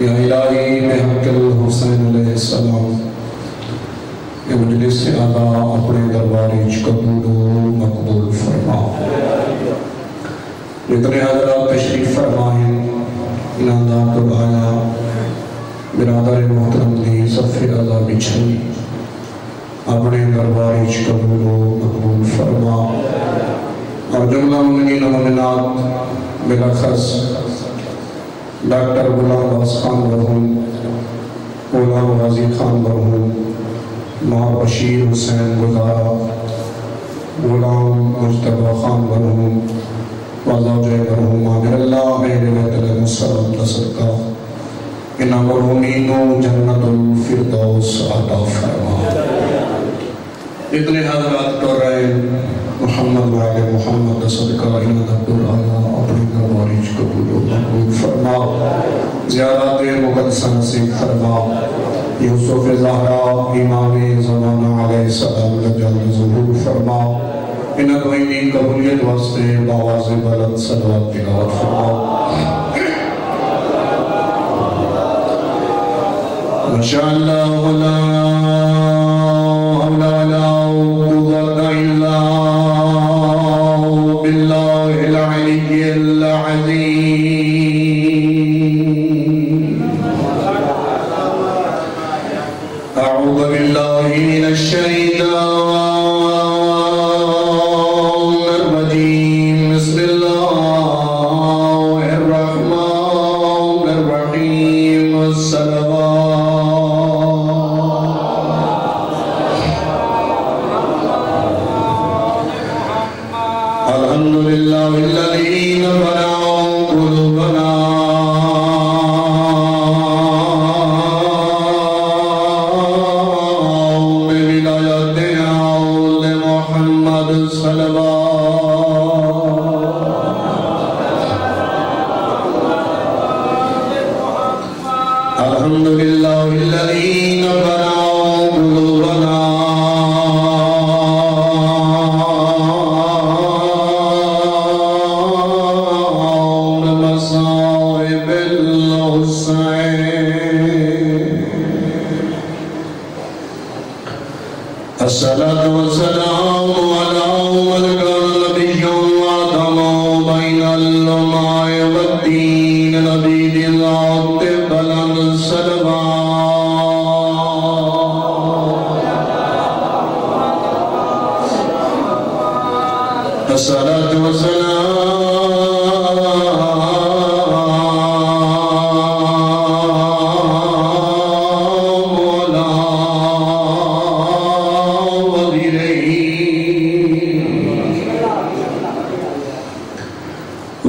یا الہی بحق الحسین علیہ السلام یہ مجلس اعلیٰ اپنے دربارِ قبول و مقبول فرما. جتنے حضرات تشریف فرمائیں انہاں تو آیا برادر محترم دی صف اعلیٰ بچھئی اپنے دربارِ قبول و مقبول فرما. اور جملہ مومنین و مومنات بلاخص ڈاکٹر غلام عباس خان مرحوم، غلام غازی خان مرحوم، ماں بشیر حسین گزارا، غلام مجتبی خان مرحوم، وزوجہ مرحوم عامر اللہ اہل بیت علیہ السلام تصدقہ ان مرحومین و جنت الفردوس عطا فرما. اتنے حضرات کر رہے محمد وعلی محمد صدقہ ان دکتر آیا اپنی دربارِ قبول و مقبول فرما. زیارات مقدسہ نصیب فرما. یوسف زہرا امام زمانہ علیہ السلام لجل ظہور فرما. ان دوئینی قبولیت واسطے باواز بلند صلوات تلاوت فرما. ماشاءاللہ لا حول ولا قوة الا باللہ العلی العظیم. اعوذ باللہ من الشیطان الرجیم. بسم اللہ الرحمن الرحیم. الصلوات الحمدللہ الذی نور قلوبنا الحمدللہ الذی نور قلوبنا بمصائب الحسین. الصلاة والسلام على ملك النبي وآدم بين الأماء والدين نبي العبد بلند الصلوات. الصلاة والسلام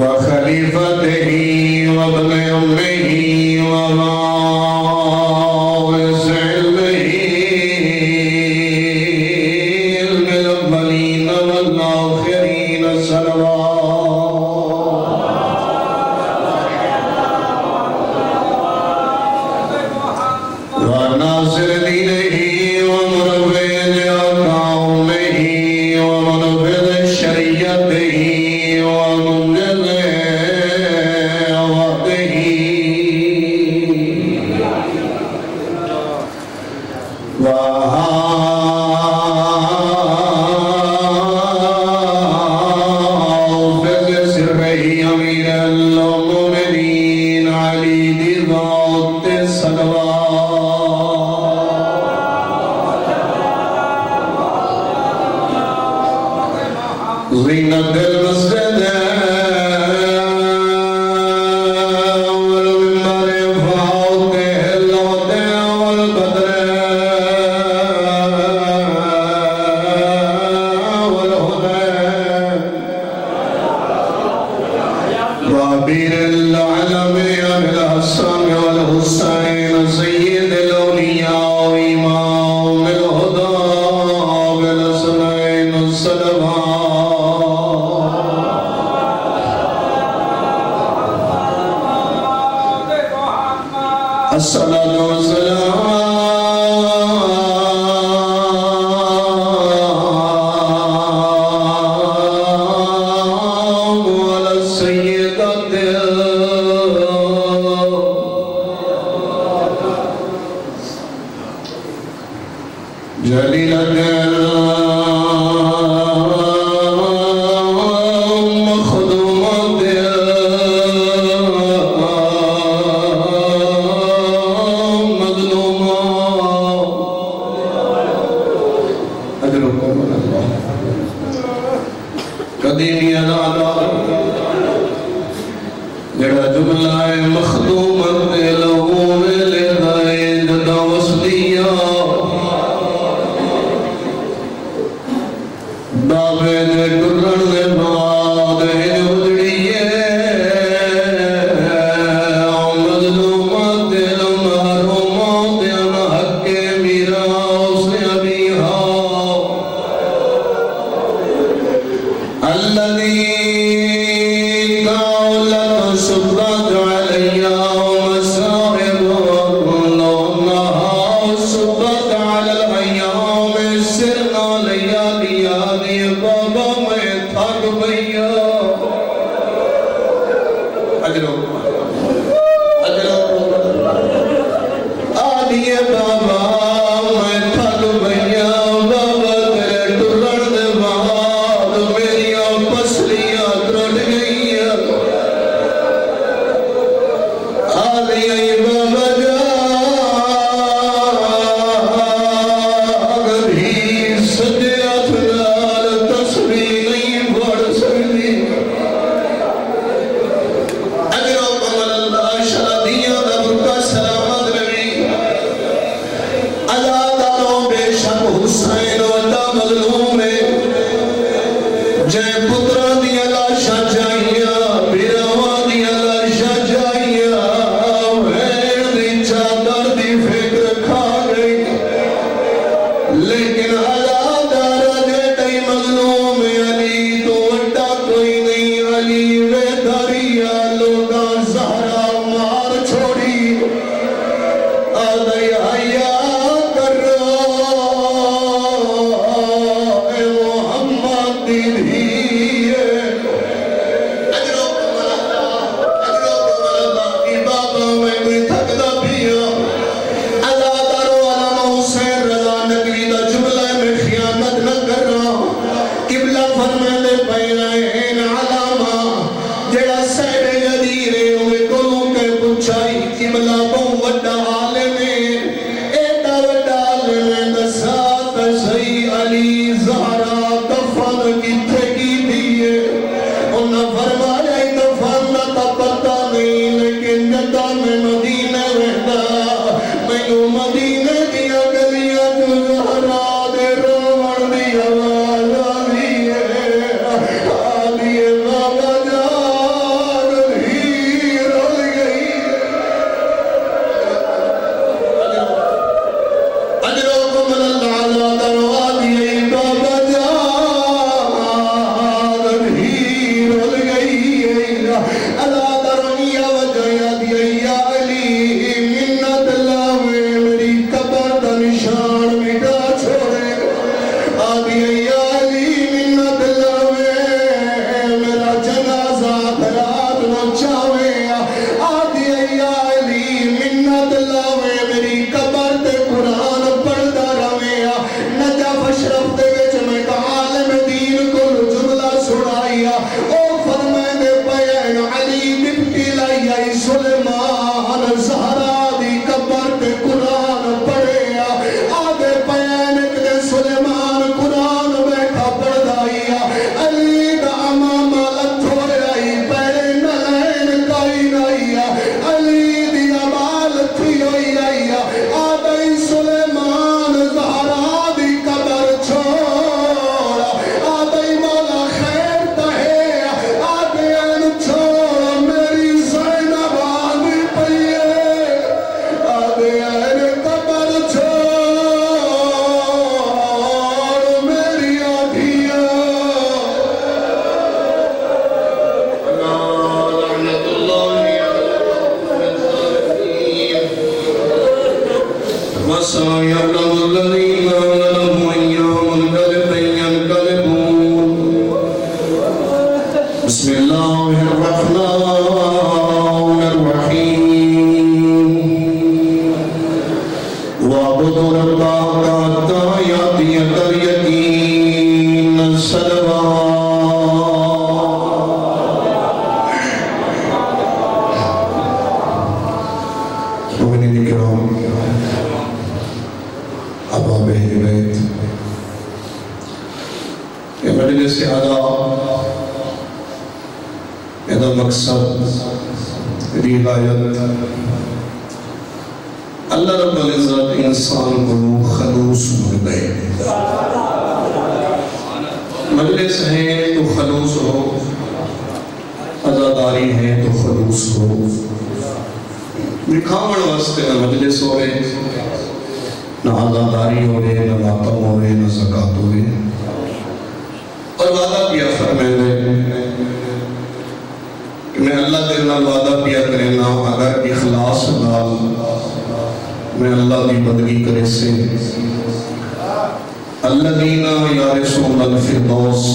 وخليفته وابن أمه ووارث علمه علم الأولين والآخرين. وناصر دينه ومربد قومه ومنفذ شريعته ومنجز عواته وحافظ سره أمير المؤمنين علي ذي ذات الصلوات. زينة المسجد والمنبر فوقه الوداع والبدر والهدى وعبير العلم الحسن والحسين سيد الأولياء وإمام الهدى بالحسنين الصلوات. الصلاة والسلام على السيدة جملہ مخدومت لہو میں لدائے جدا وصلیہ دعوے دے کرن دے بعد جوڑیے مظلومات محرومات حق میراث ابیہا الذي تعلق سبت عليها ومسائب لونها سبت على الأيام سرنا ليالي بابا میں تھک بھیا اجرو آدھیے بابا میں تھک بھیا بابا تیرے ٹرن دے بعد میری پسلیاں ترٹ گئی آدھیے بابا جا اگر ہی سجے اتنال تصویر نہیں بڑھ سکتی اگر کمل اللہ شادیاں دبر کا سلامت رہی عزاداروں بے شک حسین وطا مظلوم ہے جے پترہ دیا لاشا جائیا بیروا دیا لاشا جائیا وین دی چادر دی فکر کھا گئی لیکن عزادارہ جیٹائی مظلوم علی تو اٹھا کوئی نہیں علی وے دریا لوگا زہرا مار چھوڑی آدھائی حیاء کر اے محمد دیدھیے اجرو کمال اللہ کی بابا میں کوئی تھکدا پیا عزادارو علامہ حسین رضا نقوی دا جملہ میں خیانت نہ کر رہا قبلہ فرمانے پہنائیں علامہ جڑا سیڑے جدیرے ہوئے کلوں کے پچھائی قبلہ بہو وڈا عالم ایڈا وڈا عالم دسات سی علی زہرا دفن کتھے کی دیئے انہا فرمایا دفن تا پتہ نہیں لیکن جدا میں مدینہ وحدہ میں یوں مدینہ دیا گلیا جو زہرا دے روڑ دی آواز آدھیے بابا جان ہی رول گئی اجرو کمل اللہ عزادارو آدھیے بابا جان ہی رول گئی عزادارو یا وجہ آدھیے یا علی منت لاوے میری قبر دا نشان مٹا چھوڑے آدھیے یا علی منت لاوے میرا جنازہ دھرات نہ چاوے آدھیے یا علی منت لاوے میری قبر تے قرآن پڑھدا رہے نجف اشرف دے وچ میں عالم دین کو جملہ سنایا او فرمانے پین علی بپٹی لائی سلیمان زہرا دی قبر تے قرآن پڑھے آدھے پین کدے سلیمان قرآن بیٹھا پڑھدائی علی دا امام لتھوڑائی پیرے نلین کائی نائی علی دی عبال تھی ہوئی آئی آدھے سلیمان زہرا دی قبر چھوڑا آدھے مولا خیر تہے آدھے ان چھوڑا میری زینب آدھی پئیے آدھے ان قبر چھوڑ میری آدھیا لعنت اللہ وسيعلم الذين ظلموا أيام منقلب ينقلبون بسم الله الرحمن الرحيم واعبدوا ربك حتى يأتيك اليقين الصلوات مؤمنین کرام احباب اہل بیت یہ مجلس اعلیٰ یہ مقصد روایت اللہ رب العزت انسان کو خلوص ملے، مجلس ہے تو خلوص ہو، عزاداری ہے تو خلوص ہو، دکھاون واسطے نہ مجلس ہوئے، نہ عزاداری ہوئے، نہ ماتم ہوئے، نہ زکاة ہوئے۔ اور وعدہ کیا فرمائے کہ میں اللہ دے نال وعدہ کیا کرنا اگر اخلاص نال میں اللہ دی بندگی کرے سے الذین یرثون الفردوس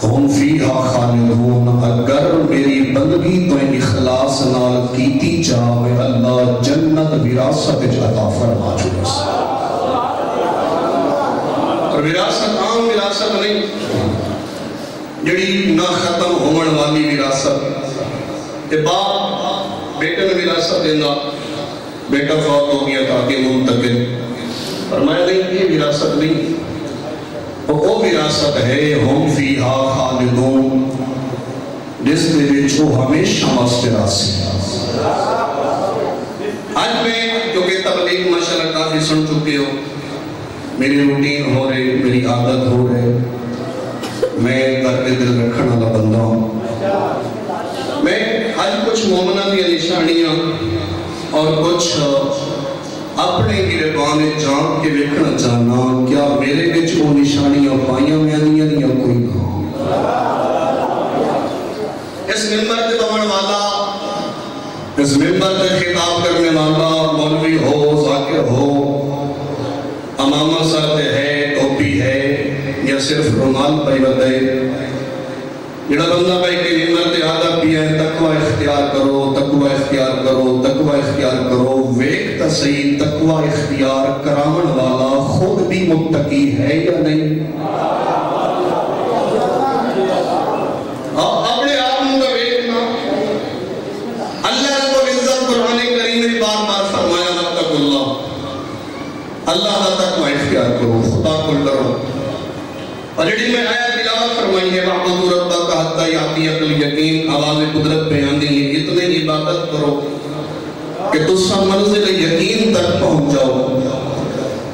ہم فیہا خالدون، اگر میری بندگی تو اخلاص نال کیتی جاوے اللہ جنت وراثت عطا فرما چکے سے۔ اور وراثت عام وراثت نہیں، جڑی نہ ختم ہونے والی وراثت کہ باپ بیٹے نے وراثت دینا، بیٹا فوت ہو گیا تاکہ منتقل، فرمایا نہیں یہ وراثت نہیں، وہ وراثت ہے ہم فیہا خالدون، جس دے وچوں ہمیشہ واسطے راسی۔ آج میں کیونکہ تبلیغ ماشاءاللہ کافی سن چکے ہو، میری روٹین ہو رہی، میری عادت ہو رہی، میں گھر پہ دل رکھنے والا بندہ ہوں، میں آج کچھ مومنہ کی نشانیاں اور کچھ اپنے گربان جان کے ویکھنا چاہنا کیا میرے وچ وہ نشانیاں پائیاں میں آنیاں یا کوئی نہ۔ اس ممبر تے بہن والا، اس ممبر تے خطاب کرنے والا مولوی ہو، ذاکر ہو، امامہ سر تے ہے، ٹوپی ہے یا صرف رومال پائیوت ہے، جڑا بندہ بھائی کے ممبر تے آدھا پیا ہے تقوی اختیار کرو، تقوی اختیار کرو، تقوی اختیار کرو، ویک تا صحیح تقوی اختیار کرامن والا خود بھی متقی ہے یا نہیں؟ اپنے آپ میں ویکنا، اللہ رب العزت قرآن کریم میں بار بار فرمایا واتقوا اللہ، اللہ کا تقوی اختیار کرو، خدا کو ڈرو۔ اور جڑی میں آیت تلاوت فرمائی ہے وَاعْبُدُوا رَبَّكَ حَتَّىٰ يَأْتِيَكَ الْيَقِينُ، آواز قدرت بیان دی ہے، اتنے عبادت کرو کہ تسا منزل یقین تک پہنچ جاؤ۔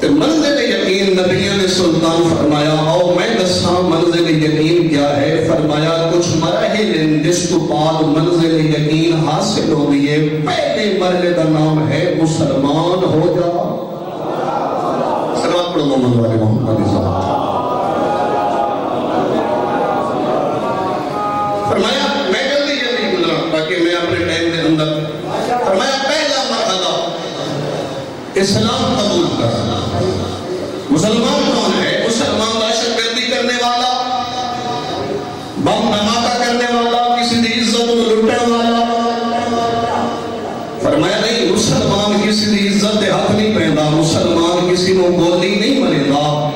تو منزل یقین نبیوں نے سلطان فرمایا او میں دساں منزل یقین کیا ہے، فرمایا کچھ مراحل جس تو بعد منزل یقین حاصل ہو گئی ہے، پہلے مرحلے کا نام ہے مسلمان ہو جا۔ سلوات پڑھو محمد والے محمد صاحب۔ فرمایا میں جلدی گزرا تاکہ میں اپنے ٹائم کے اندر، فرمایا پہلا مرحلہ اسلام قبول کرنا۔ مسلمان کون ہے؟ مسلمان دہشت گردی کرنے والا، بم دھماکہ کرنے والا، کسی دی عزت کو لٹنے والا؟ فرمایا نہیں، مسلمان کسی دی عزت دے حق نہیں پہندا، مسلمان کسی کو گولی نہیں ملے گا،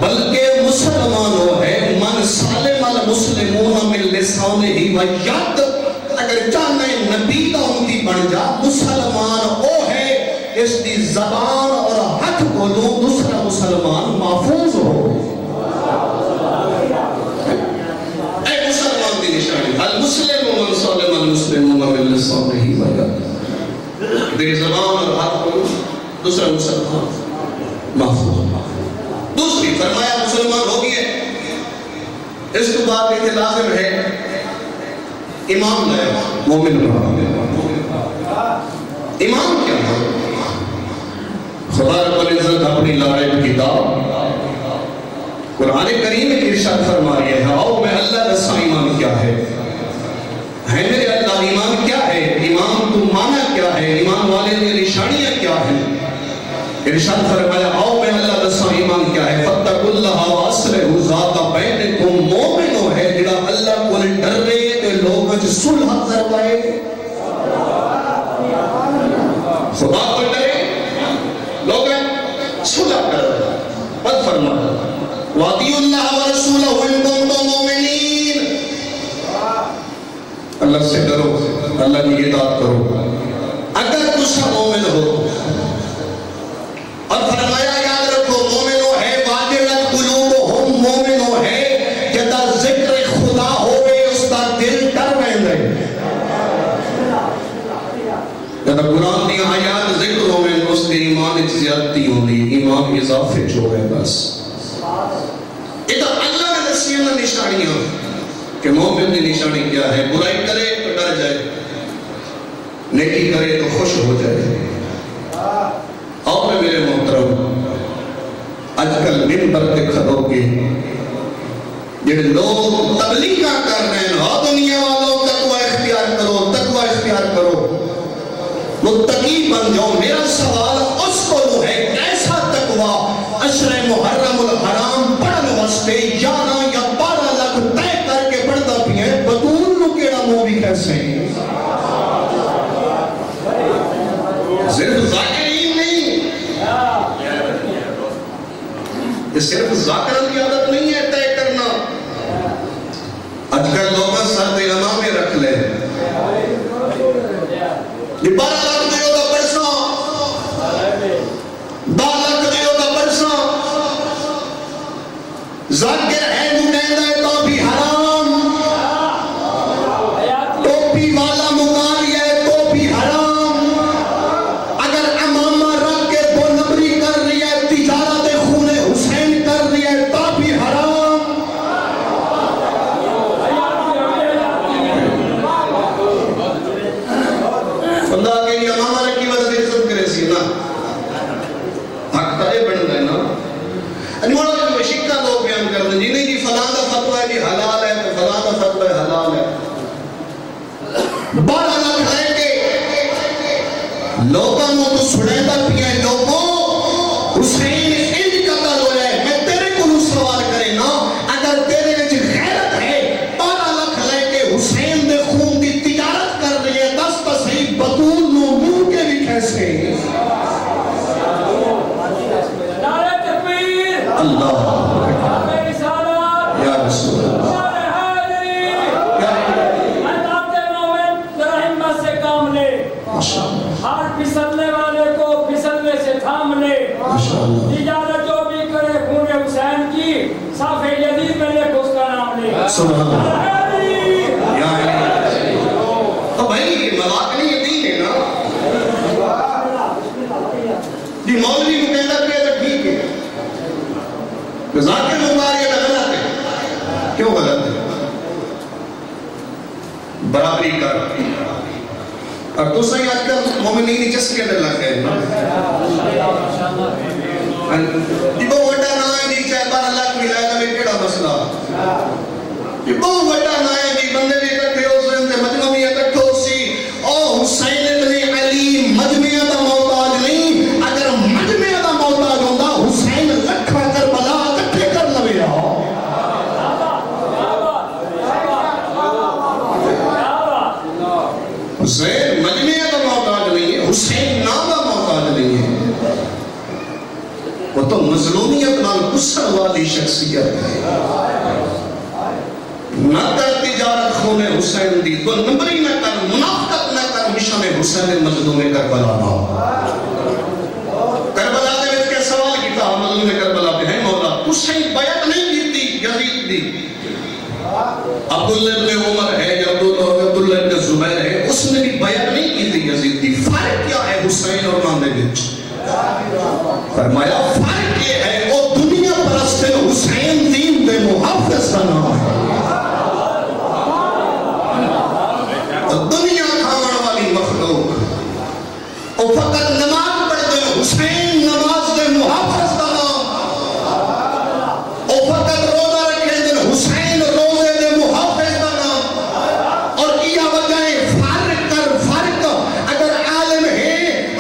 بلکہ مسلمان وہ ہے من سالم المسلمون من لسانہ و ید، اگر چاہنا نبی کا امتی بن جا، مسلمان وہ ہے اس دی زبان اور ہاتھ بولو دوسرا مسلمان محفوظ ہو۔ اے مسلمان دی نشانی المسلم من سالم المسلمون من لسانہ و ید، دیکھ زبان اور ہاتھ بولو دوسرا مسلمان محفوظ۔ دوسری فرمایا مسلمان ہو گئے، اس کے بعد ایک لازم ہے امام لائے، مومن بنا۔ امام کیا ہے؟ خدا رب العزت اپنی لائق کتاب قرآن کریم میں ارشاد فرما رہی ہے آؤ میں اللہ دسا ایمان کیا ہے میرے اللہ ایمان کیا ہے، ایمان تو مانا کیا ہے، ایمان والے کی نشانیاں کیا ہیں۔ ارشاد فرمایا آؤ میں اللہ دسا ایمان کیا ہے، فَاتَّقُوا اللَّهَ وَأَصْلِحُوا ذَاتَ بَيْنِكُمْ، مومن وہ ہے جڑا اللہ کو ڈرے تے لوگوں وچ صلح کروائے، خدا کو ڈرے لوگوں صلح کروائے۔ بس فرمایا وَأَطِيعُوا اللَّهَ وَرَسُولَهُ إِن كُنتُم مُّؤْمِنِينَ، اللہ سے ڈرو، اللہ کی اطاعت کرو اگر تم مومن ہو۔ اور فرمایا یاد رکھو مومن وہ ہے واجلت قلوبہم، مومن وہ ہے جدا ذکر خدا ہوئے اس کا دل ڈر رہے۔ جب قرآن دی آیات ذکر ہوئے اس دے ایمان زیادتی ہوندی، ایمان اضافے جو ہے بس. یہ تو اللہ نے دسیاں نہ نشانیاں کہ مومن دی نشانی کیا ہے. برائی کرے تو ڈر جائے، نیکی کرے تو خوش ہو جائے. اور میرے محترم آج کل منبر پہ کھڑو کے یہ لوگ تبلیغ کر رہے ہیں، ہاں دنیا والوں تقوی اختیار کرو، تقوی اختیار کرو، متقی بن جاؤ. میرا سوال اس کو ہے کیسا تقوی؟ عشر محرم الحرام پڑھن واسطے 11 یا 12 لاکھ طے کر کے پڑھتا بھی ہے، بطول نو کیڑا منہ بھی کیسے ہیں. صرف ذاکرین نہیں، یہ صرف ذاکرین کی عادت نہیں ہے طے کرنا. آج کل لوگوں سر دے امامے رکھ لے، یہ 12 لاکھ دیو دا پرساں، 10 لاکھ دیو دا پرساں. ذاکر ہے نو کہندا ہے تو بھی حرام، ٹوپی والا مغاری ہے تو بھی حرام. اگر امامہ رکھ کے دو نمبری کر رہی ہے، تجارت خون حسین کر رہی ہے تو بھی حرام. خدا کے لیے امامہ رکھی وجہ سے عزت کرے سی نا، حق تائے بن گئے نا. انموڑا جو شکا لوگ بیان کر دیں جی نہیں جی فلاں دا فتوہ ہے جی حلال ہے تو فلاں دا فتوہ ہے حلال ہے. 12 لاکھ لے کے لوگوں کو تو سنے دا پیا ہے. لوگوں حسین انج قتل ہویا ہے، میں تیرے کو سوال کرے نا، اگر تیرے وچ غیرت ہے 12 لاکھ لے کے حسین دے خون دی تجارت کر رہی ہے، دس تو صحیح بطول نو منہ کے بھی کیسے. اللہ یا رسول اللہ ہاتھ پھسلنے والے کو پھسلنے سے تھام لے. تجارت جو بھی کرے خون حسین کی، صاف یزید میں لے اس کا نام لے. سبحان اللہ یا علی. تو بھائی یہ مذاق نہیں، یہ دین ہے نا. جی مولوی کو کہنا کہ تو ٹھیک ہے، ذاکر مبارک یہ غلط ہے. کیوں غلط ہے؟ برابری کر. اور تو صحیح آج کل مومنین چسکے دے لگ گئے یہ بہت وڈا نہ ہے جی، چاہے 12 لاکھ ملائے گا میں کیڑا مسئلہ. یہ بہت وڈا نہ ہے جی، بندے بھی اکٹھے ہو سکتے، مجمع بھی اکٹھے ہو سی. او حسین ابن علی مجمع دا محتاج نہیں، اگر مجمع دا محتاج ہوتا حسین لکھا کربلا اکٹھے کر لوے آؤ. حسین مجمع کا محتاج نہیں ہے، حسین نام کا محتاج نہیں ہے. وہ تو مظلومیت نال گسن والی شخصیت ہے. نہ کر تجارت خون حسین دی، تو نمبری نہ کر، منافقت نہ کر، مشان حسین مظلوم کربلا نہ. کربلا دے وچ کے سوال کیتا مظلوم کربلا پہ ہے مولا حسین بیعت نہیں کیتی یزید دی. عبداللہ ابن عمر ہے یا عبداللہ ابن زبیر ہے، اس نے بھی بیعت نہیں کی تھی یزید دی. فرق کیا ہے حسین اور نام دے وچ؟ فرمایا فرق یہ ہے وہ دنیا پرست ہے، حسین دین دے محافظ کا نام ہے. دنیا کھاون والی مخلوق وہ فقط نماز پڑھتے ہیں، حسین نماز دے محافظ کا نام. وہ فقط روزہ رکھے دن، حسین روزے دے محافظ کا نام. اور کیا وجہ ہے فرق کر فرق. اگر عالم ہے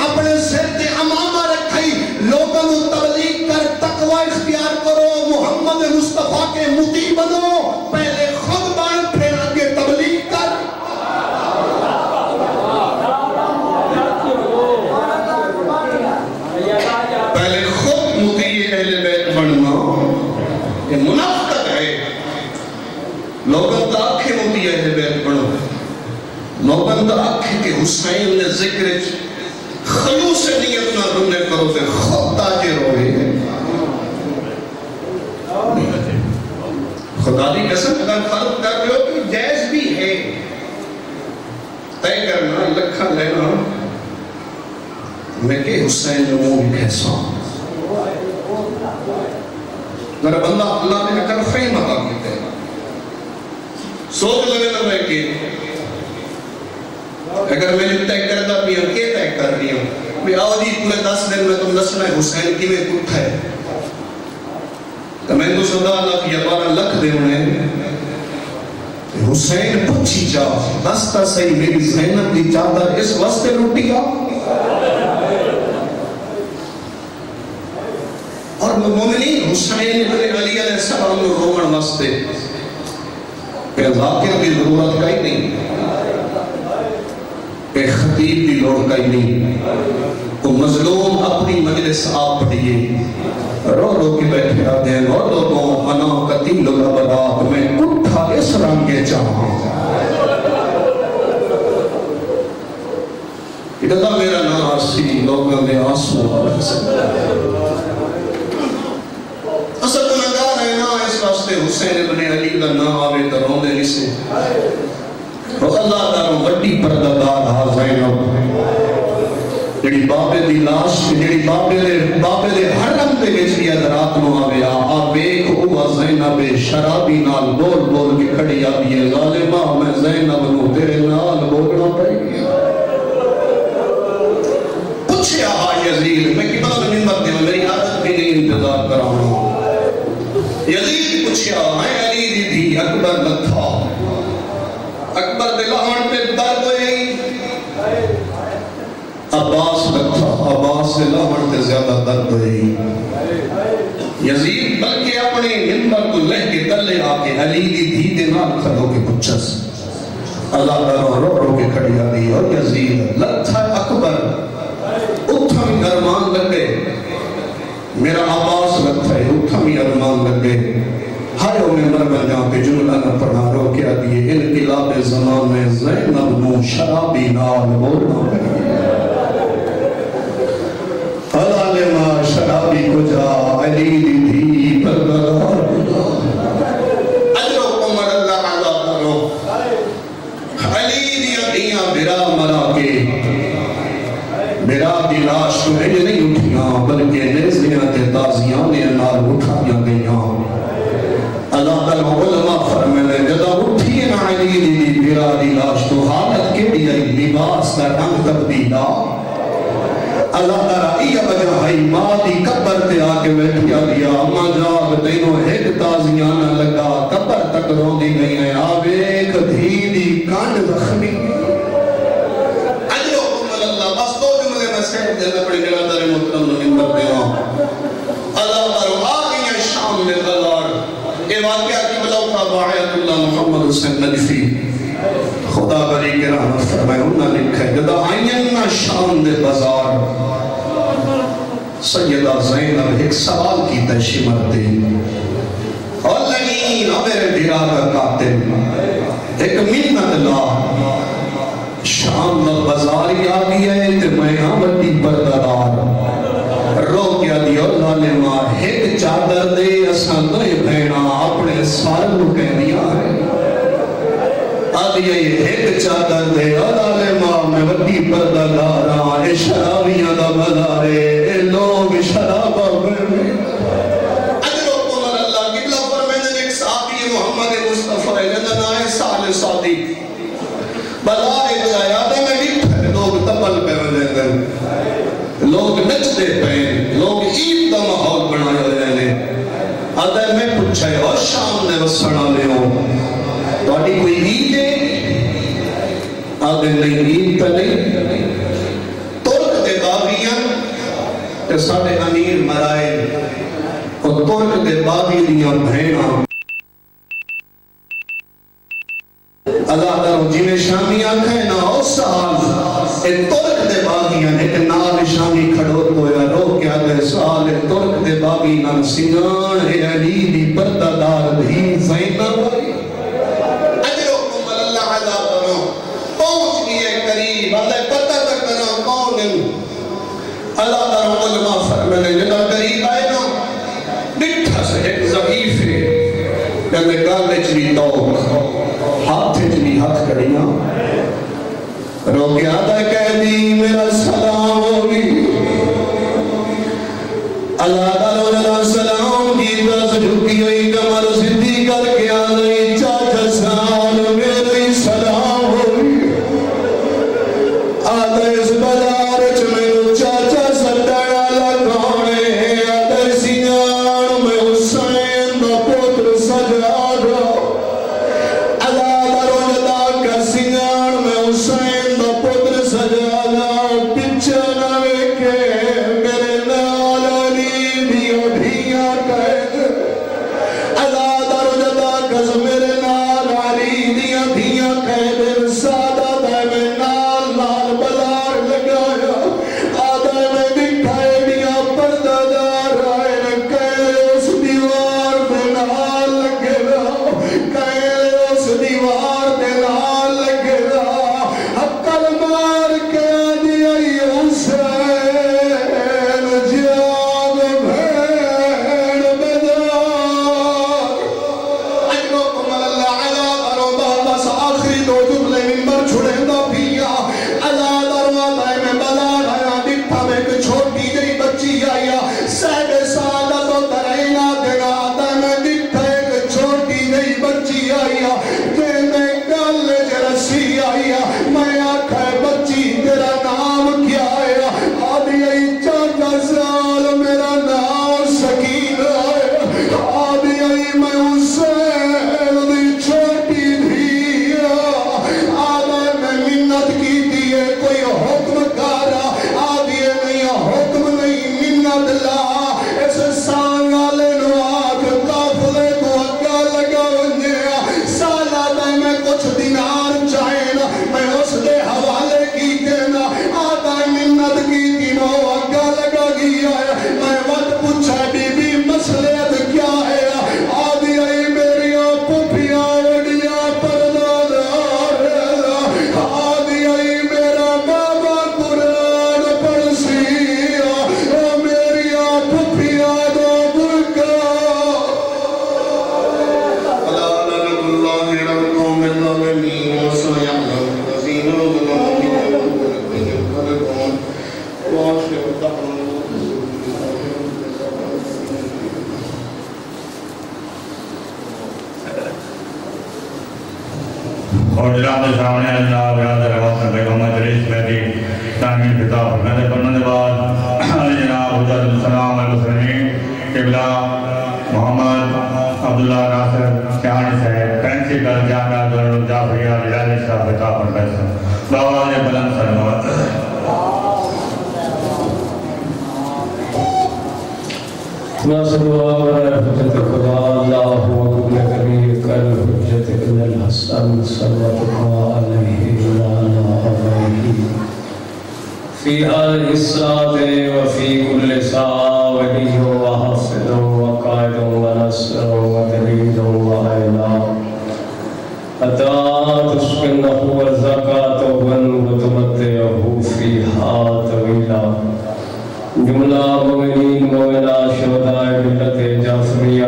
اپنے سر تے امامہ رکھائی، لوگوں کو تبلیغ کر، تقوی اختیار کرو، محمد مصطفیٰ کے مطیع بنو. پہلے خود بن پھر آگے تبلیغ کر. پہلے خود مطیع اہل بیت بننا یہ منافقت ہے. لوگوں کا آنکھیں مطیع اہل بیت بنو. لوگوں کا آنکھیں کہ حسین نے ذکر خلوص نیت نہ رنے کرو سے خود تاجر ہوئے. خدا دی قسم اگر فرق کر رہے ہو تو جائز بھی ہے طے کرنا، لکھا لینا. میں کہ حسین جو منہ کیسا ذرا بندہ اللہ نے اکر فریم عطا کیتے ہیں سوچ لگے نہ میں کہ اگر میں نے طے کردہ بھی ہم کیا طے کر رہی ہوں بھی آوازی پورے 10 دن میں تم نسنا ہے حسین کی میں کٹھ ہے تو میں تو صدا اللہ کی 12 لکھ دے انہیں حسین پچھی جا دستا صحیح میری زینب دی چادر اس واسطے لوٹی گا اور مومنین حسین ابن علی علیہ السلام نے رومن واسطے کہ ذاکر کی ضرورت کا ہی نہیں کہ خطیب کی لوڑ کا ہی نہیں تو مظلوم اپنی مجلس آپ پڑھئے رو رو کے بیٹھے آتے ہیں اور لوگوں انا قتیل الابرات میں کٹھا اس رنگ کے چاہاں ادھا میرا ناسی لوگوں نے آنسو اصل گناہگار ہے نا اس واسطے حسین ابن علی کا نا آوے تروں دے اسے اور اللہ تعالیٰ وڈی پردادار حاضرینوں جڑی بابے دی لاش جڑی بابے دے حرم تے وچ بھی رات نو آویا آ ویکھ او زینب شرابی نال بول بول کے کھڑی آوی ہے ظالمہ میں زینب نو تیرے نال بولنا پے گیا پوچھیا ہا یزید میں کی بات منبر تے میری عادت بھی نہیں انتظار کراں یزید پوچھیا میں علی دی تھی اکبر لکھا اکبر دے لہن پہ درد ہوئی عباس لکھا عباس دے لہن پہ زیادہ درد ہوئی یزید بلکہ اپنے منبر کو لہ کے تلے آکے علی دی تھی دے نال کھڑو کے پچھس اللہ تعالیٰ رو رو کے کھڑی آدھی اور یزید لکھا اکبر اتھا بھی ارمان لگے میرا عباس لگتا ہے اتھا بھی ارمان لگے ہائے ممبر بن جاؤں کہ جملہ نہ پڑھا رو کیا دیئے انقلاب زمان میں زینب نو شرابی نال بولنا پڑھئے حلال ما شرابی کو جا علی دی دی پردگار اجرو کمر اللہ علیہ کرو علی دی اٹھیاں برا مرا کے میرا دی لاش میں نہیں اٹھیاں بلکہ نیزیاں تے تازیاں نے نال اٹھائیاں گئیاں اللہ تعالیٰ علماء فرمائے جدا اٹھیے نا علی دی میرا دی لاش تو حالت کے لئے لباس کا رنگ تبدیلا اللہ تعالیٰ یہ وجہ ہے ماں دی قبر تے آکے بیٹھیا لیا اما جاب تینوں ایک تازیاں نہ لگا قبر تک رو دی گئی ہے آویک دھی دی کانڈ زخمی اپنے جلادر محترم نمبر دیواں اللہ تعالیٰ آگئی شام میں غلار یہ واقعہ کی بلاؤ کا باعیت اللہ محمد حسین نجفی خدا بری کے رحمت فرمائے انہوں نے لکھا ہے جدا آئینہ شام دے بازار سیدہ زینب ایک سوال کی تشی مرتے اور لگین میرے بھیرا کا قاتل ایک منت اللہ شام دا بازاری آگئی ہے تے میں آمدی بردار رو کیا دی اللہ نے ماں ایک چادر دے اساں دوئے بہنا اپنے سار کو کہہ دیا ہے آدھی ایک چادر دے اللہ نے ماں میں وڈی برداراں اے شرابیاں دا بازارے اے لوگ شرابہ بہنے اجرو کمر اللہ کی بلا فرمائے ایک صحابی محمد مصطفیٰ جنہ نائے سال صادق بازار جایادہ میں بھی لوگ تبل پہ ملے گئے لوگ نچتے پہ لوگ عید دا ماحول بنایا لینے آدھے میں پوچھے اور شام نے وسنا لے ہو تو آدھی کوئی عید ہے آدھے نہیں عید پہ نہیں ترک دے باغیاں کہ ساڑھے امیر مرائے اور ترک دے باغی دیاں بھینا اللہ تعالیٰ جی میں شامی آنکھیں نا او سال اے ترک دے باغیاں ایک نال شامی کھڑو تو یا رو کیا دے سال اے ترک دے باغیاں سنان اے علی دی پردادار بھی زینب آئی اجرو کمال اللہ عذاب کرو پہنچ گئے قریب اللہ پتہ تک کرو کون ہے اللہ تعالیٰ علماء فرمائے جدا قریب آئے نا نٹھا سے ایک ضعیف ہے کہ میں گالے چلی توق ہاتھ جلی ہاتھ کڑیاں رو کے آدھا کہہ دی میرا سلام ہوگی حسین دا پتر سجادہ پچھا نہ ویکھے میرے نال علی دیاں دھیاں قید عزادہ رجدہ کز میرے نال علی دیاں دھیاں قید سادہ دے میں نال نال بازار لگایا آدھے میں دکھائے دیاں پردہ دار آئے کہے اس دیوار دے نال لگے رہا کہے اس دیوار دے نال لگے رہا حقل مار کے آدھی آئی حسین جاگ بھیڑ بدار اجنوکم اللہ علا کرو بابس آخری دو جملے ممبر چھڑے دا پیا اللہ دروازہ میں بازار آیا دکھا میں ایک چھوٹی جئی بچی آیا سیدے سادہ تو ترائنا دینا آتا میں دکھا ایک چھوٹی جئی بچی آیا جیندے گل جرسی آیا میں آکھا بچی تیرا نام کیا آیا آدھی آئی چاچا سال میرا نام سکین آیا آدھی آئی میں حسین دی چھوٹی دھیا آدھا میں منت کی دیئے کوئی حکم کارا آدھی نہیں حکم نہیں منت لا اس سانگالے نو آکھ کافلے کو اگا لگا ونجیا سالہ دے میں کچھ دینار چاہینا میں اس دے حوالے کی دینا آدھا منت کی دینوں اگا لگا گیا ہے میں وقت پوچھا بی بی مسئلیت کیا ہے آدھی آئی میری پوپیاں وڈیاں پردادار آدھی آئی میرا بابا قرآن پڑھسی میری پوپیاں دو برکا اللہ لعنت اللہ علی القوم الظالمین وسيعلم الذين ظلموا منهم ينقلبون وآخر دعوانا اور جناب سامنے اللہ بیان روایت بیگم مجلس میں بھی تعمیر کتاب میں پڑھنے کے بعد جناب حضرت السلام المسلمین قبلہ محمد عبداللہ ناصر شاہنی صاحب پرنسپل جامعہ دارالجعفریہ جلال شاہ خطاب پروفیسر بآواز بلند سلامت ناصر وآور حجت خدا اللہ وقبل کبیر کل حجت ابن الحسن صلواتہ علیہ وآلہ علیہ فی آل الصلاة وفی کل ساعة ولی وحفظ وقائد ونصر ودلید وعینا حتی تسکنہ والزکاة وتمتعہ فیہا طویلا جملہ مومنین مومنات شہداء ملت جعفریہ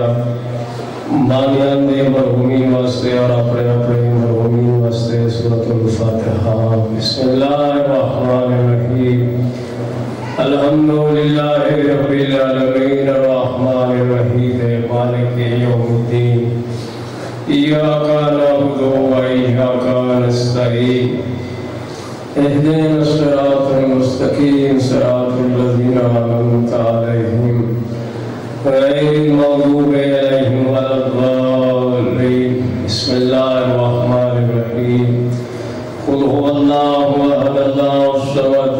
بانیان دے مرحومین واسطے اور اپنے اپنے مرحومین واسطے سورۃ الفاتحہ بسم اللہ الرحمن الرحیم الحمدللہ رب العالمین الرحمن الرحیم مالک یوم الدین ایاک نعبد و ایاک نستعین اهدنا الصراط المستقيم صراط الذين أنعمت عليهم غير المغضوب عليهم ولا الضالين بسم الله الرحمن الرحيم قل هو الله أحد الله الصمد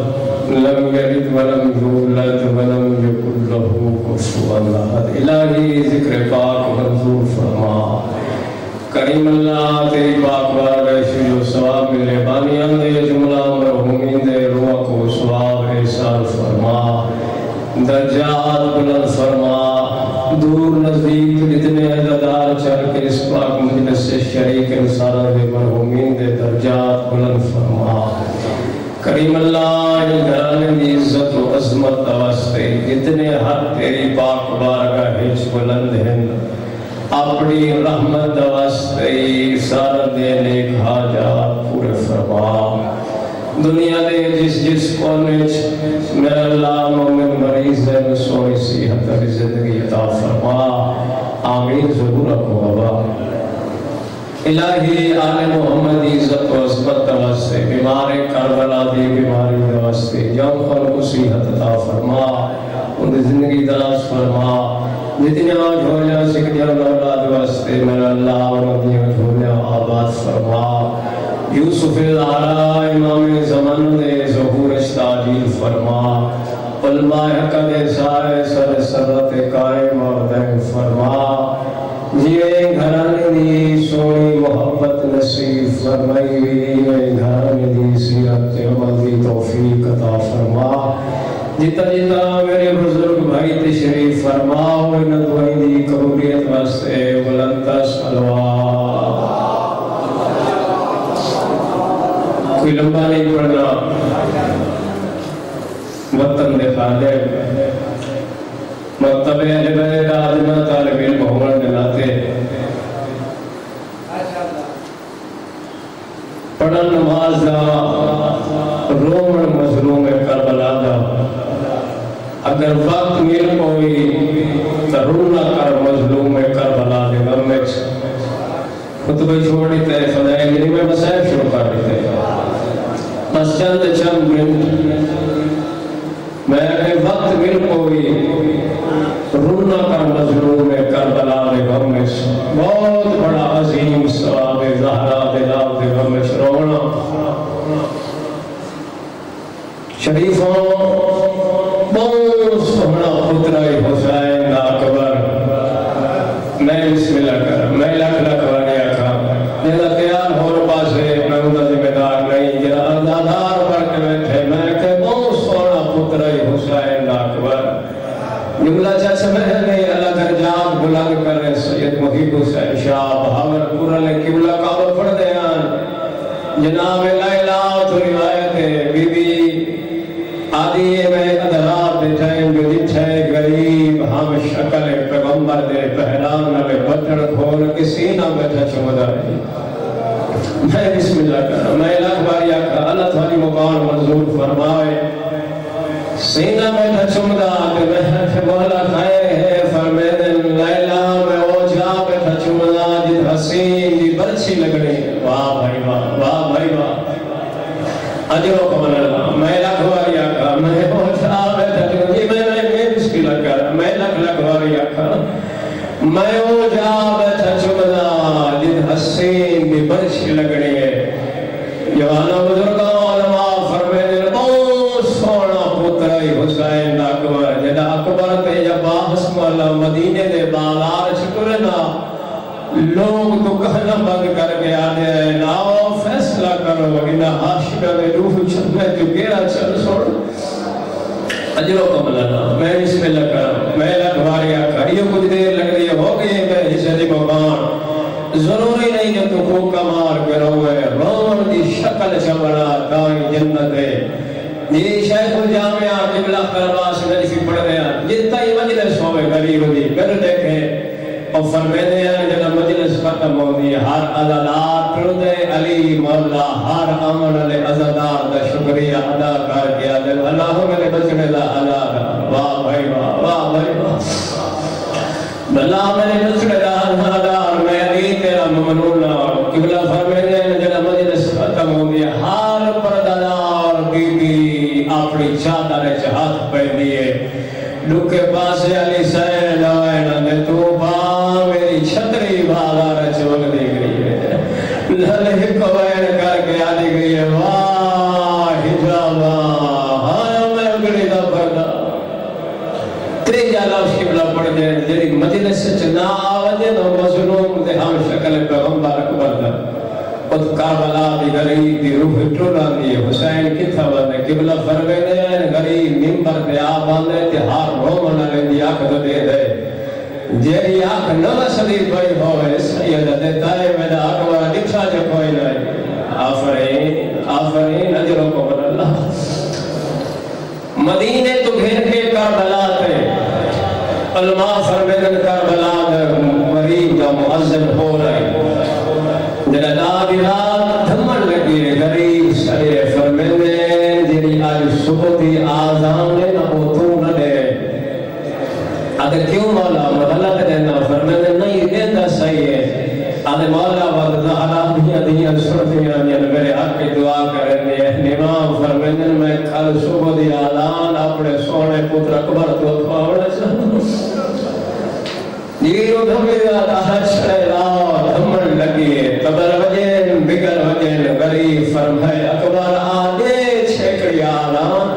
لم يلد ولم يولد ولم يكن له كفوا أحد الہی ذکر پاک منظور فرما کریم اللہ تیری پاک بارگاہ سے جو ثواب ملے بانیان دے جملہ مرحومین دے روح کو ثواب احسان فرما درجات بلند فرما دور نزدیک جتنے عزادار چل کے اس پاک مجلس سے شریک انسانہ دے مرحومین دے درجات بلند فرما کریم اللہ ان گھرانے کی عزت و عظمت واسطے جتنے حق تیری پاک بارگاہ ہچ بلند ہیں اپنی رحمت واسطے سارا دے نیک حاجات پورے فرما دنیا دے جس کونے میرا اللہ مومن مریض ہے سوئی صحت اور زندگی عطا فرما آمین ضرور رکھو بابا الہی آل محمد عزت و عظمت واسطے بیمار کربلا دی بیماری واسطے جان خلق و صحت عطا فرما ان زندگی دراز فرما جتنے آج ہویا سکھیا اولاد واسطے میرا اللہ اور اپنی جھولیاں آباد فرما یوسف العلا امام زمان دے ظہور تعجیل فرما، علماء حق دے سارے سر سرت قائم اور دائم فرما، جیویں گھرانے دی سونی محبت نصیب فرمائی ہوئی، گھرانے دی سیرت عمل دی توفیق عطا فرما، جتا جتا میرے بزرگ بھائی تشریف فرماؤ، ان دعائیں دی قبولیت واسطے بلند صلوات۔ کوئی لمبا نہیں پڑھنا، وطن دے خادم مکتب اہل بیت آدمہ طالب علم ہونے کے ناطے پڑھن نماز دا رومن مظلوم کربلا دا، اگر وقت مل کوئی تو رونا کر مظلوم کربلا دے غم وچ، خطبہ چھوڑ دیتے فضائل نہیں، میں مسائل شروع کر دیتے بس چند منٹ میں کہ وقت مل کوئی رونا کر مظلوم کربلا دے غم وچ، بہت بڑا عظیم ثواب زہرا دے لال دے غم وچ رونا۔ شریفوں بہت سونا پترا حسین اکبر، میں بسم اللہ کر میں لکھ لکھ واریا کھا جیسا تیار ہو پاسے میں انہوں ذمہ دار نہیں، جیسا اندادار پڑھ کے بیٹھے میں کہ بہت سونا پترا حسین اکبر، جملہ چاچا میں اللہ کر جام بلند کر رہے سید محیب حسین شاہ بہاور پورا لے قبلہ کعبہ پڑھ دیان، جناب لیلہ تو روایت ہے بی بی آدھی میں ادھرات ٹائم جو دٹھے غریب ہم شکل پیغمبر دے پہلان نلے بٹن کھول کسی نہ بیٹھا چمدہ ہے، میں بسم اللہ کرنا میں لاکھ باری آکھا اللہ تھوڑی مقام منظور فرمائے، سینہ بیٹھا چمدہ کہ میں مولا کھائے ہے فرمیدن لیلہ میں وہ جا بیٹھا چمدہ جت حسین دی برچی لگنی، واہ بھائی واہ واہ بھائی واہ اجرو کمال اللہ، میں لکھ واری آکھا میں وہ جا بیٹھا چمدہ، میں بسم اللہ کرنا میں لکھ واری آکھا میں وہ جا بیٹھا چمدہ جت حسین دی برچی لگنی ہے، جوانا بزرگاں علماء فرمیدن بہت سونا پترائی حسین اکبر، جدا اکبر تے جبا حسم اللہ مدینے دے بالار چھکرنا لوگ تو کہنا بند کر کے آنے ہیں، ناؤ فیصلہ کرو انہا حاشقہ دے روح چھنے جو گیرہ چل سوڑ اجرو کمال اللہ، میں بسم اللہ کرم میں لکھواری آکھا یہ کچھ دیر لگ رہی ہو گئی میں حصہ دی مقام، ضروری نہیں کہ تو خوب کمار کرو ہے، رون دی شکل چمڑا دائیں جنت ہے، یہ شیخ الجامعہ قبلہ قرباس نجفی پڑھ دیا جتا ہی مجلس ہوئے غریب دی پھر دیکھیں اور فرمیدے ہیں جب مجلس ختم ہو دی ہر عدالات پردے علی مولا ہر امن علی عزدار دا شکریہ ادا کر گیا دل اللہ میرے بچنے دا علا واہ بھائی واہ بھائی واہ اللہ میرے بچنے دا عزدار میں علی تیرا ممنونہ قبلہ فرمیدے ہیں جب مجلس ختم ہو دی ہر پرددار بی بی اپنی چادر ہاتھ پہ دیے لکے پاسے علی سین آئینا نے تو با میری چھتری بازار چول دی گئی ہے، للہ کوئین کر کے آدھی گئی ہے، واہ حجابہ ہاں میں اگڑی دا پردہ تری جالا اس کی بلا پڑھ دیں جیری مجلس چنا آوجے تو مظلوم دے ہم شکل پیغمبر اکبر دا خود کاربلا دی غریب دی روح ٹولا دی حسین کی تھا بندے قبلہ فرمے دے غریب ممبر دے آباندے تے ہار رومن لے دی آنکھ تو دے دے جیری آنکھ نوہ صدی بڑی ہوئے سید دیتا ہے میرا اکبر دکھا جو کوئی نہیں، آفرین آفرین اجروں کو بن اللہ۔ مدینے تو گھر کے کاربلا تھے، علماء فرمے دن کاربلا دے مریض کا مؤذن ہو رہے جنادی رات دھمن لگی غریب سرے فرمیدے جنی آج صبح دی آزان نے نہ وہ تو نہ دے آدھے کیوں مولا مغلط دینا فرمیدے نہیں دینا صحیح ہے آدھے مولا وقت زہرہ دیا سردیاں میرے حق کی دعا کرنے امام فرمیدے میں کل صبح دی آزان اپنے سونے پتر اکبر تو کھوڑے چاہوں دھمی دا چھڑے لاؤ دھمن لگی تبر وجین بگر وجین غریب فرمائے اکبر آدھے چھکڑی آلان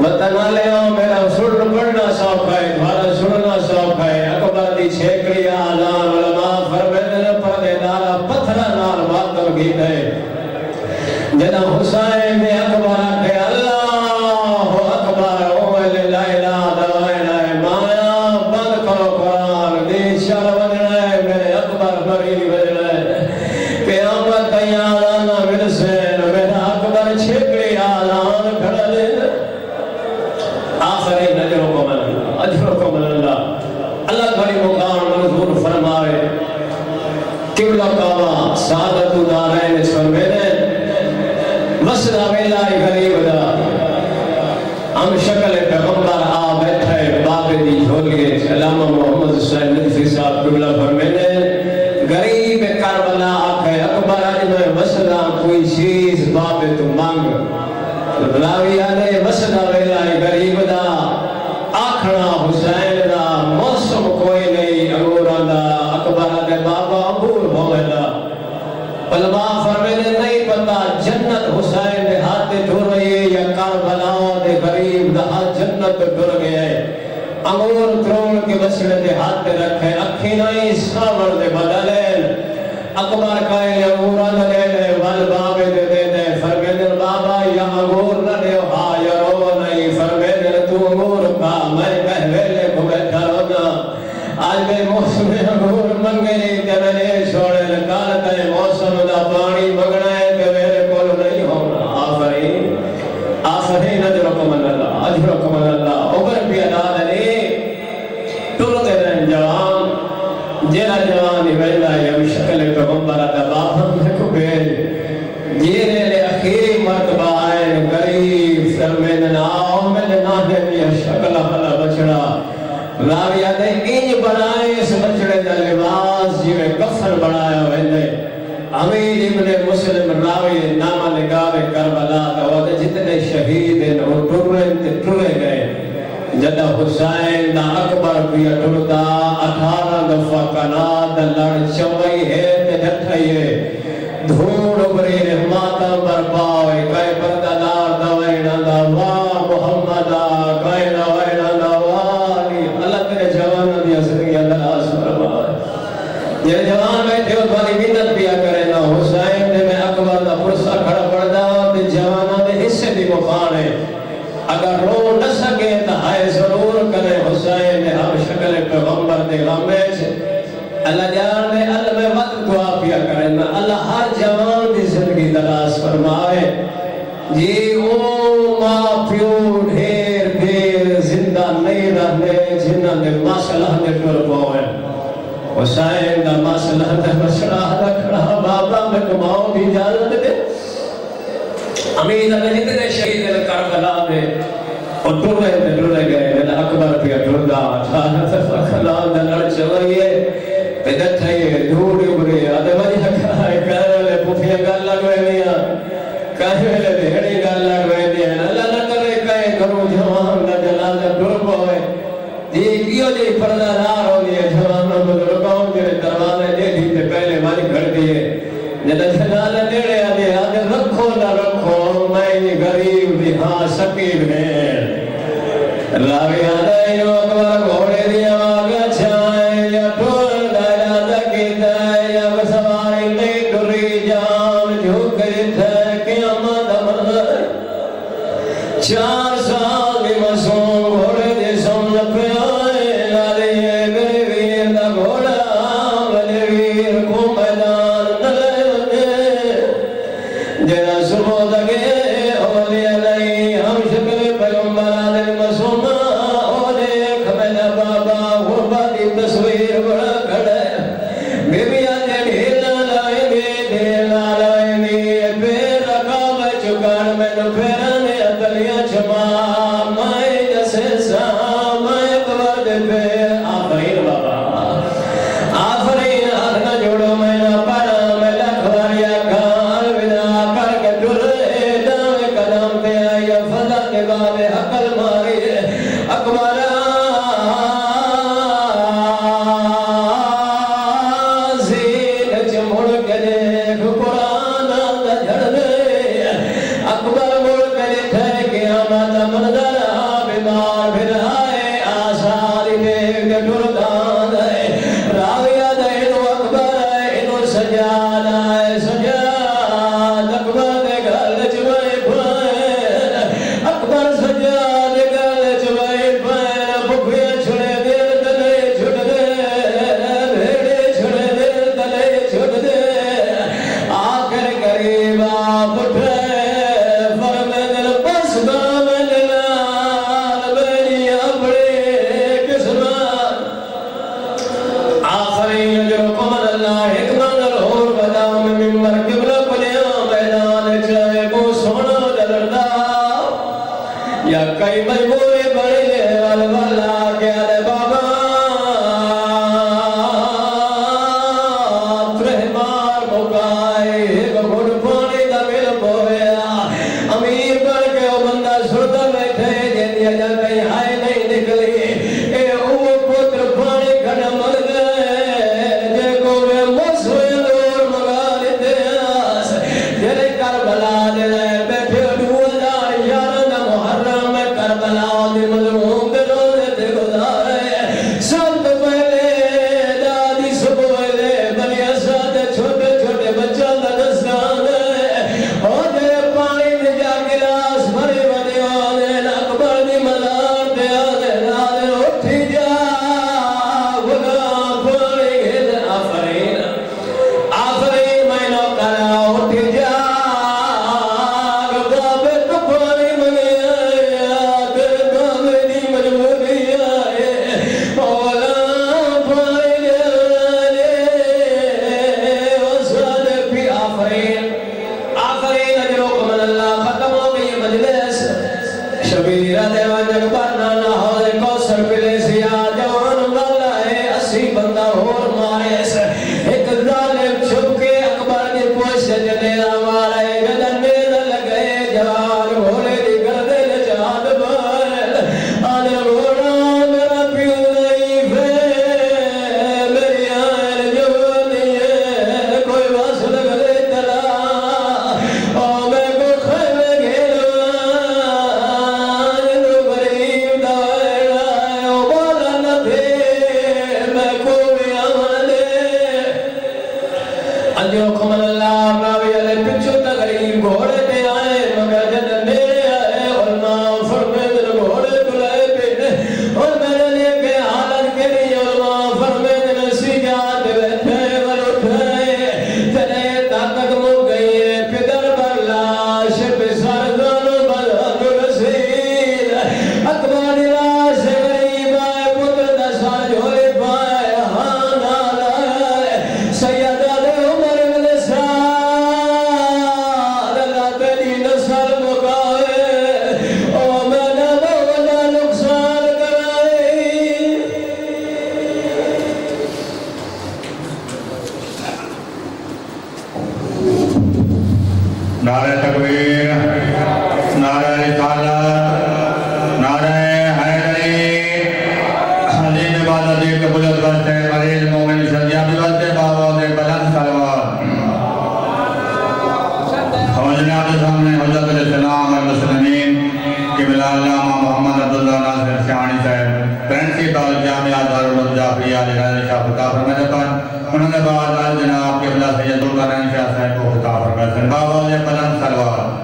بتنا لے آؤ میرا سن پڑھنا شوق ہے تمہارا سننا شوق ہے اکبر دی چھکڑی آلان علماء فرمائے پردے دارا پتھرا نال ماتم گیت ہے جنا حسین میں اکبر آکھے اللہ اکبر اوہ لا الہ الا مایا بند کرو قرآن دی شر وجنا ہے میرے اکبر بری وجنا ہے قیامت تیارانا مرسین میرا اکبر چھکڑی آلان کھڑا لے آخری نجرکم اللہ اجرکم اللہ اللہ بڑی مقام منظور فرمائے قبلہ کعبہ سعادت دارین اس فرمینے مسئلہ ویلائی غریب دا ہم شکل پیغمبر آ بیٹھے بابے دی جھولیے علامہ محمد حسین ندفی صاحب قبلہ فرمینے غریب کربلا آکھے اکبر آج میں مسئلہ کوئی چیز بابے تو مانگ راوی آنے مسئلہ ویلائی غریب دا آکھنا حسین دا موسم کوئی نہیں انگوران دا اکبر آنے بابا انگور بھوئے دا علماء فرمینے نہیں پتا جنت حسین دے ہاتھ ڈھر رہی ہے یا کربلا دے غریب دا ہاتھ جنت ڈھر گیا ہے انگور ترون کے مسئلے دے ہاتھ رکھے اکھی نہیں سامر دے بدلین اکبر کہے انگوران لے لے ول بابے دے دے دے فرمینے بابا یا انگور نہ دے ہاں یا رو نہیں فرمینے تو انگور کا میں کہویلے کو بیٹھا رونا آج میں موسم انگور منگے کہ میں نے چھوڑے لکالتا ہے موسم دا پانی مگنا ہے کہ میرے کول نہیں ہونا آفرین اجرکم اللہ اجرکم اللہ اوپر بھی اداد علی ٹرتے رہن جوان جینا جوانی بیلا یم شکل پیغمبر دباہم میں کو بیل جینے لے اخیر مرتبہ آئین غریب فرمین آؤ میں نے نانے میں شکل حلا بچڑا راوی آدھے انج بنائے اس بچڑے دا لباس جیوے کفن بنایا ہوئے امیر ابن مسلم راوی نامہ لگاوے کربلا دا وہ جتنے شہید ہیں وہ ٹرے گئے جدہ حسین دا اکبر بھی ٹردا 18 دفعہ کناد لڑ چوئی ہے تے ڈٹھائی ہے دھوڑ بری رحماتا برپاوے کئے پردادار دوائنا دا واہ محمدہ کئے دوائنا دا والی اللہ تیرے جوانہ دیا سرگی اللہ آسمر باوے یہ جوان بیٹھے ہو تمہاری منت پیا کرے نا حسین نے میں اکبر دا پرسا کھڑا پڑ دا تے جوانہ دے حصے دی مفان ہے اگر رو نہ سکے تو ہائے ضرور کرے حسین نے ہم شکل پیغمبر دے غمے سے اللہ جان نے اللہ میں وقت دعا پیا کرے نا اللہ ہر جوان دی زندگی دراز فرمائے جی او ماں پیو ڈھیر دیر زندہ نہیں رہنے جنہ نے مسئلہ نے ٹر پوئے حسین دا مسئلہ دے مسئلہ رکھنا بابا میں کماؤں بھی اجازت دے امید نے جتنے شہید کربلا میں اور ڈرے گئے میرا اکبر پہ ڈردا 18 دفعہ خلال لڑ چوئیے پیدت ہے دھوڑ ابرے آدھے وجہ کھائے کہے پوفیاں گل لگوے دیا کہے بھیڑی گل لگوے دیا اللہ نہ کرے کہے کرو جوان نہ جنازہ ڈر پوئے کیوں جی پردہ دار ہو گئے جوانوں بزرگوں جنہیں دروازے دے دی تے پہلے مالی گھڑ دیئے جنہیں جنازہ دیڑے آدھے رکھو نہ رکھو میں غریب بھی ہاں سکیب ہے راوی آدھے یو اکبر گھوڑے دیا آگا چھائے یا ٹھول دائرہ دکیتا ہے یا بسواری نہیں ڈری جان جھوک جتھے قیامت امر 4 سال بھی مسوں گھوڑے دے سن پہ آئے لالے میرے ویر دا گھوڑا میرے ویر کو میدان نلے جنا صبح لگے اولی علی ہم شکل پیغمبر آدھے مسومہ او دیکھ میرا بابا غرباتی تصویر بڑا کھڑے بی بی آدھے ڈھیلا لائے گے ڈھیلا لائے گے پیر رکھا میں چکان میں نو پھیرانے اتلیاں چھما میں جسے سا میں قبر دے پیر آفرین بابا آفرین آدھنا جوڑو میں نہ پڑا میں لکھواریا کھال بنا کر کے ڈرے داوے قدم پہ آئی فضا کے بابے حقل ماری اکبر زین چمڑ کے دیکھ قرآن دا جھڑ کئی مجبوری بڑی لے والا کیا دے بابا ترہمار مکائے ایک گھڑ پانی دا مل پویا امیر بن کے وہ بندہ سردا بیٹھے جیندیا جا کہیں ہائے نہیں نکلی اے او پتر پانی کھڑا مر گئے جے کو میں مسوئے دور مگا لیتے آس جلے کربلا دے بیٹھے ڈوزار یارن محرم میں کربلا دے مظلوم دے روزے تے گزارے سب پہلے دادی سب پہلے بنی اسد چھوٹے چھوٹے بچوں دا دستان اور جے پانی دے جا گلاس بھری بنی آدھے اکبر دی مزار دے آدھے آدھے اٹھی جا بھگا پانی گھر آفرین آفرین میں نو کرا اٹھی جا بابے تو پانی منگے آیا تیرے بابے دی مجبوری آئے مولا پانی لے وسعد پی آفرین آفرین اجرکم اللہ ختم ہو گئی مجلس شبیرہ دیوان اکبر نانا حوض کوثر پلے سیا جوان والا ہے 80 بندہ اور مارے ایک ظالم چھپ کے اکبر دی پوش جنیرہ مارے جدن میرا لگے جوان بھولے دی گردے نجات بار آنے گھوڑا میرا پیو ضعیف ہے میری آئین جوانی ہے کوئی وصل گلے چلا اور میں کو خیمے گھیرا جنو غریب دوائرہ او بالا نہ تھے میں کو بھی آمدے انجو کمل اللہ راوی علیہ پچھو تغریب گھوڑے تے آئے مگر جد میرے آئے علماء فرمے دن گھوڑے تلائے پینے اور میں نے لے کے حالت کے لیے علماء فرمے دن سجاد بیٹھے ور اٹھائے تنے طاقت مو گئی ہے پدر بر لاش پہ سرزانو بلد رسید اکبر لاش غریب آئے پتر دسار جھولے پائے ہاں نالا ہے سید علی عمر بن سعد اللہ تیری نسل مکائے او میں نہ بولا نقصان کرائے نعرہ تکبیر نعرہ رسالت نعرہ حیدری حدیث عبادت قبولت واسطے مریض مومن شدیابی واسطے بابا دے بلند سلوات ہم جناب سامنے حضرت الاسلام المسلمین قبلہ علامہ محمد عبداللہ ناصر شاہانی صاحب پرنسپل جامعہ دارالعلوم جعفریہ لغیر شاہ خطاب فرمائے پر انہوں نے بعد جناب قبلہ سید القرآن شاہ صاحب کو خطاب فرمائے بابا دے بلند سلوات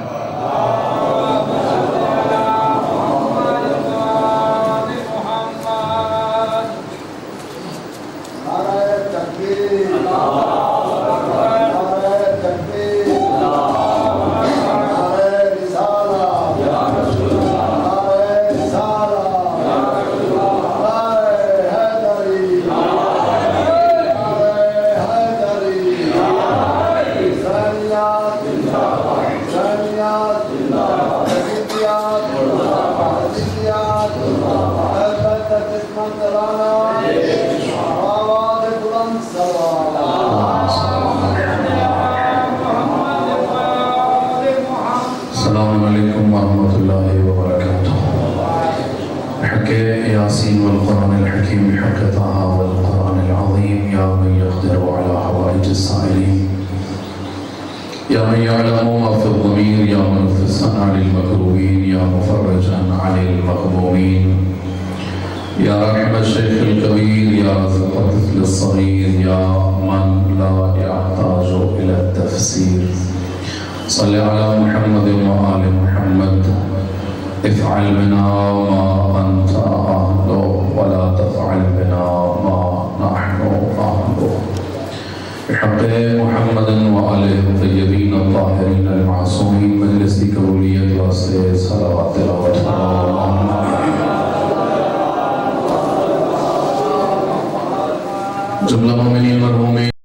السلام علیکم ورحمۃ اللہ وبرکاتہ حق یاسین والقرآن الحکیم حق طه والقرآن العظیم یا من يقدر على حوائج السائلین یا من يعلم ما في الضمیر یا منفسا عن المکروبین یا مفرجا عن المغمومین یا رحم الشیخ الكبیر یا رزق الطفل الصغیر یا من لا يحتاج الى التفسیر صلی علی محمد و آل محمد افعل بنا ما انت